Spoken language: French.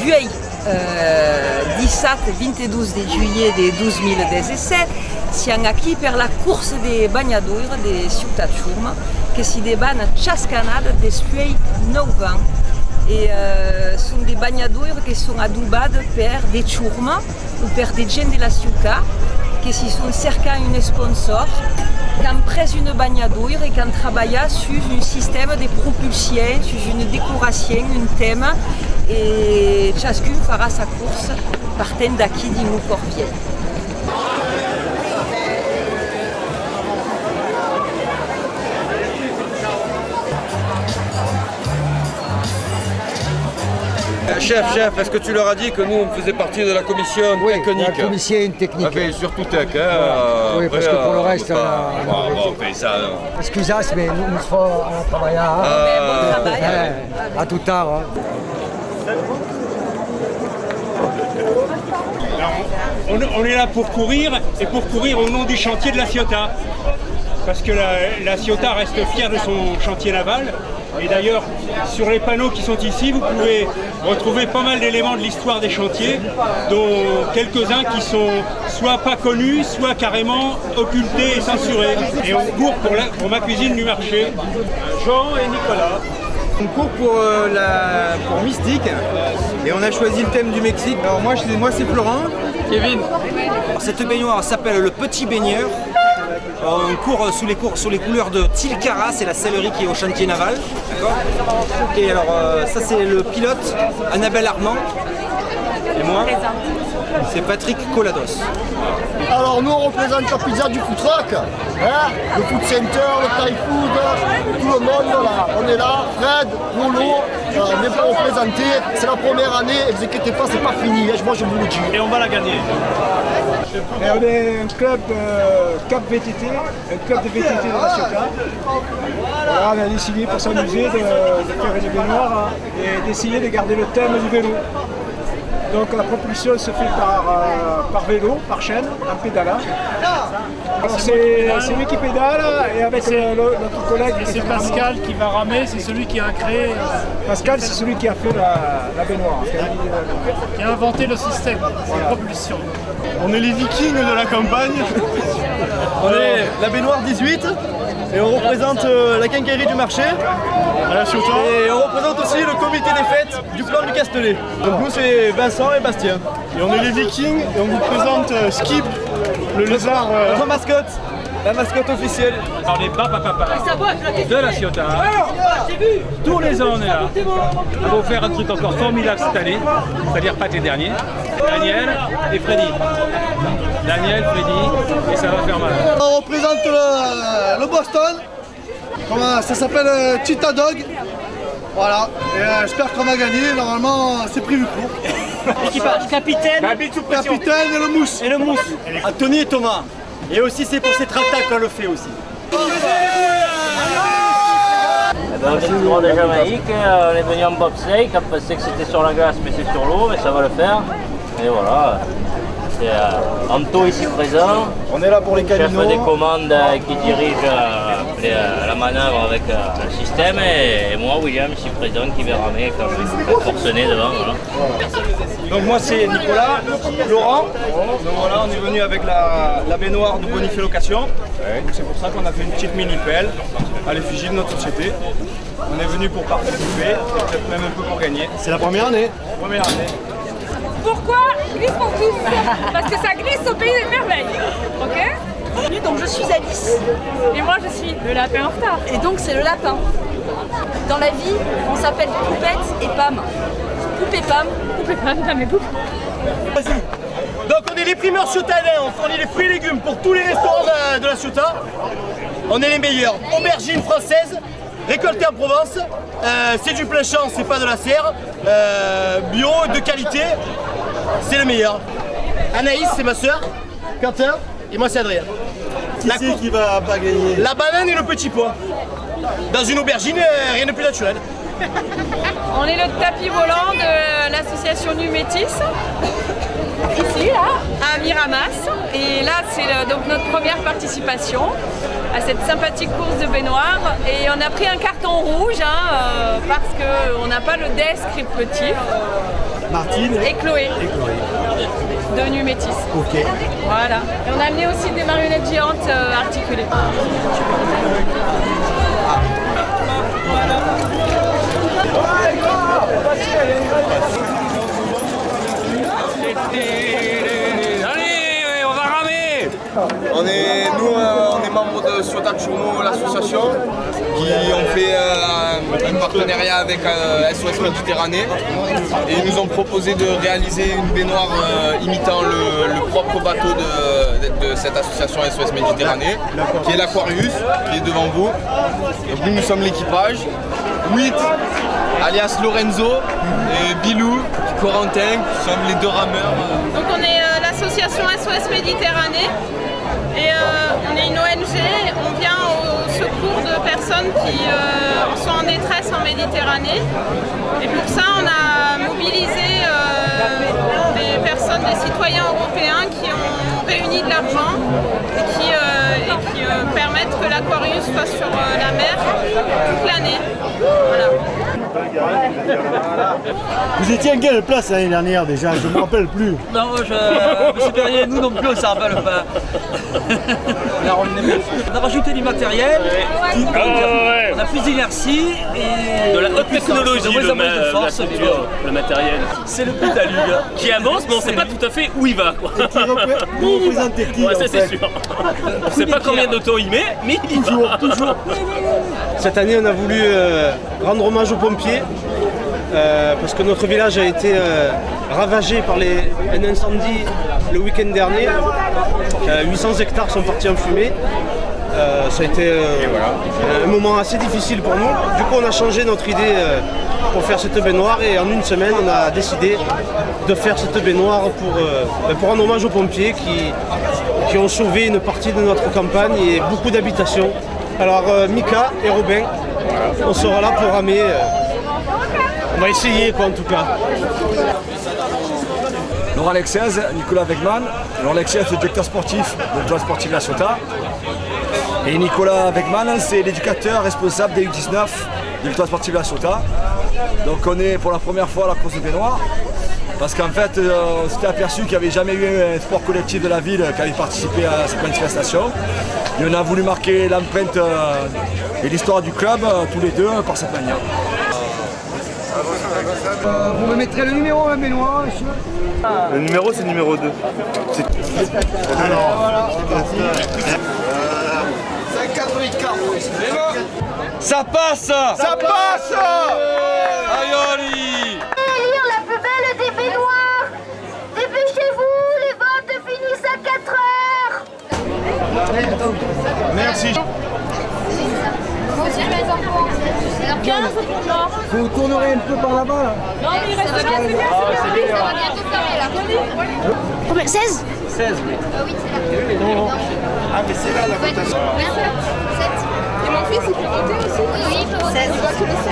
Duei 17-22 de juillet de 2017 siamo aqui per la course de banhadoira de Ciutat Ciurma que se debana chascanada depuis 9 ans. E sono des banhadoires che sono adubate per des ciurma o per des gente della città che si sono cercati un sponsor qui ont pris une banhadoire et qui ont travaillé sur un système de propulsion, sur une décoration, un thème et chacun fera sa course partant d'ici du Moucorvier. Chef, est-ce que tu leur as dit que nous, on faisait partie de la commission technique? La commission technique. Enfin, surtout tech. Oui, parce que pour le reste, on fait ça. Excusez, mais nous serons à travailler. Bon travail. À tout tard. Alors, on est là pour courir et pour courir au nom du chantier de la Ciotat. Parce que la Ciotat reste fière de son chantier naval. Et d'ailleurs, sur les panneaux qui sont ici, vous pouvez retrouver pas mal d'éléments de l'histoire des chantiers, dont quelques-uns qui sont soit pas connus, soit carrément occultés et censurés. Et on court pour ma cuisine du marché. Jean et Nicolas. On court pour Mystique et on a choisi le thème du Mexique. Alors moi c'est Florent. Kevin. Alors, cette baignoire s'appelle le Petit Baigneur. On court sous les couleurs de Tilcara, c'est la sellerie qui est au chantier naval. D'accord. Et alors ça c'est le pilote Annabelle Armand. Et moi, c'est Patrick Colados. Alors nous on représente la pizza du food truck, hein, le food center, le Thai food, tout le monde là. On est là, Fred, Lolo, on est pas représenté, c'est la première année, et vous inquiétez pas, c'est pas fini, moi je vous le dis. Et on va la gagner. Et on est un club Cap VTT, un club de VTT de la Ciotat. Voilà, on a décidé pour s'amuser de faire une baignoire et d'essayer de garder le thème du vélo. Donc la propulsion se fait par vélo, par chaîne, en pédalant. Alors c'est lui qui pédale et avec notre collègue. Et c'est Pascal qui va ramer, c'est celui qui a créé. Pascal, c'est celui qui a fait la baignoire. Qui a inventé le système de propulsion. On est les Vikings de la campagne, on est la baignoire 18 et on représente la quincaillerie du marché. Et on représente aussi le comité des fêtes du plan du Castellet. Donc nous c'est Vincent et Bastien. Et on est les Vikings et on vous présente Skip, le lézard. Notre mascotte, la mascotte officielle. Alors les papa de la Ciotat. Tous les ans on est là. On va vous faire un truc encore formidable cette année, c'est-à-dire pas les derniers. Daniel et Freddy. Daniel, Freddy, et ça va faire mal. On représente le Boston. Ça s'appelle Cheetah Dog. Voilà, et j'espère qu'on va gagner, normalement c'est prévu pour. Équipage, capitaine Et le mousse. Anthony et Thomas. Et aussi c'est pour ces tractats qu'on le fait aussi. On est du droit de Jamaïque, on est venu en bobsleigh, on pensait que c'était sur la glace mais c'est sur l'eau, mais ça va le faire. Et voilà, c'est Anto ici présent, on est là pour les chef caminos. des commandes qui dirige la manœuvre avec le système, et moi William ici présent qui va ramer comme forcené devant. Voilà. Donc moi c'est Nicolas, Laurent. Donc voilà, on est venu avec la baignoire de Bonifay Location. Donc c'est pour ça qu'on a fait une petite mini-pelle à l'effigie de notre société. On est venu pour participer, peut-être même un peu pour gagner. C'est la première année. Première année. Pourquoi glisse pour tous? Parce que ça glisse au pays des merveilles, ok? Donc je suis Alice. Et moi je suis le lapin en retard. Et donc c'est le lapin. Dans la vie, on s'appelle Poupette et Pam. Poupée Pam. Poupée Pam, t'as mes poupes. Donc on est les primeurs ciotadins, on fournit les fruits et légumes pour tous les restaurants de la Ciotat. On est les meilleurs. Aubergines françaises, récoltées en Provence. C'est du plein champ, c'est pas de la serre. Bio, de qualité, c'est le meilleur. Anaïs, c'est ma soeur. Quentin, et moi c'est Adrien. Qui va pas gagner? La banane et le petit pois. Dans une aubergine, rien de plus naturel. On est le tapis volant de l'association Nu Métis. Ici, là, à Miramas. Et là, c'est donc notre première participation à cette sympathique course de baignoire. Et on a pris un carton rouge parce qu'on n'a pas le descriptif. Martine et Chloé. De Numétis. Ok. Voilà. Et on a amené aussi des marionnettes géantes articulées. Allez, on va ramer. On est membres de Ciotat Tchourno, l'association, qui ont fait un partenariat avec SOS Méditerranée et ils nous ont proposé de réaliser une baignoire imitant le propre bateau de cette association SOS Méditerranée, qui est l'Aquarius, qui est devant vous. Donc nous sommes l'équipage, 8 alias Lorenzo et Bilou, Corentin, qui sommes les deux rameurs. Donc on est l'association SOS Méditerranée. Et on est une ONG, on vient au secours de personnes qui sont en détresse en Méditerranée. Et pour ça, on a mobilisé des personnes, des citoyens européens qui ont réuni de l'argent et qui permettent que l'Aquarius soit sur la mer toute l'année. Voilà. Vous étiez à quelle place l'année dernière déjà? Je ne me rappelle plus. Non, monsieur Perrier, nous non plus, on ne s'en rappelle pas. On a rajouté du matériel, on a plus d'inertie et de la haute technologie, le matériel. C'est le pétalug qui avance, mais on ne sait pas tout à fait où il va. Quoi. Vous représentez qui? Ouais, ça c'est sûr. On ne sait pas combien d'auto il met, mais il va. Toujours. Cette année, on a voulu rendre hommage aux pompiers parce que notre village a été ravagé par un incendie le week-end dernier. 800 hectares sont partis en fumée. Ça a été un moment assez difficile pour nous. Du coup, on a changé notre idée pour faire cette baignoire et en une semaine, on a décidé de faire cette baignoire pour rendre hommage aux pompiers qui ont sauvé une partie de notre campagne et beaucoup d'habitations. Alors Mika et Robin, on sera là pour ramer. On va essayer quoi en tout cas. Laurent Alexez, Nicolas Wegman. Laurent Alexez, c'est le directeur sportif de l'étoile sportive La Ciotat. Et Nicolas Wegman, c'est l'éducateur responsable des U19 de l'étoile sportive La Ciotat. Donc on est pour la première fois à la course de baignoire. Parce qu'en fait, on s'était aperçu qu'il n'y avait jamais eu un sport collectif de la ville qui avait participé à cette manifestation. Et on a voulu marquer l'empreinte et l'histoire du club, tous les deux, par cette manière. Vous me mettrez le numéro à baignoire, monsieur? Le numéro, c'est le numéro 2. Alors, voilà, c'est parti. 5,4. Ça passe. Ça passe. Aïoli. Élire la plus belle des baignoires. Dépêchez-vous, les votes finissent à 4 heures. Merci. Alors 15 pour moi. Vous tournerez un peu par là-bas là. Non mais il reste là, c'est bien, ça va bientôt fermer là. Combien 16 16, oui. Oui, c'est là. Ah mais c'est là la votation. 7. Et mon fils, il peut voter aussi? Oui, il peut voter. 16. Il voit tous les 7.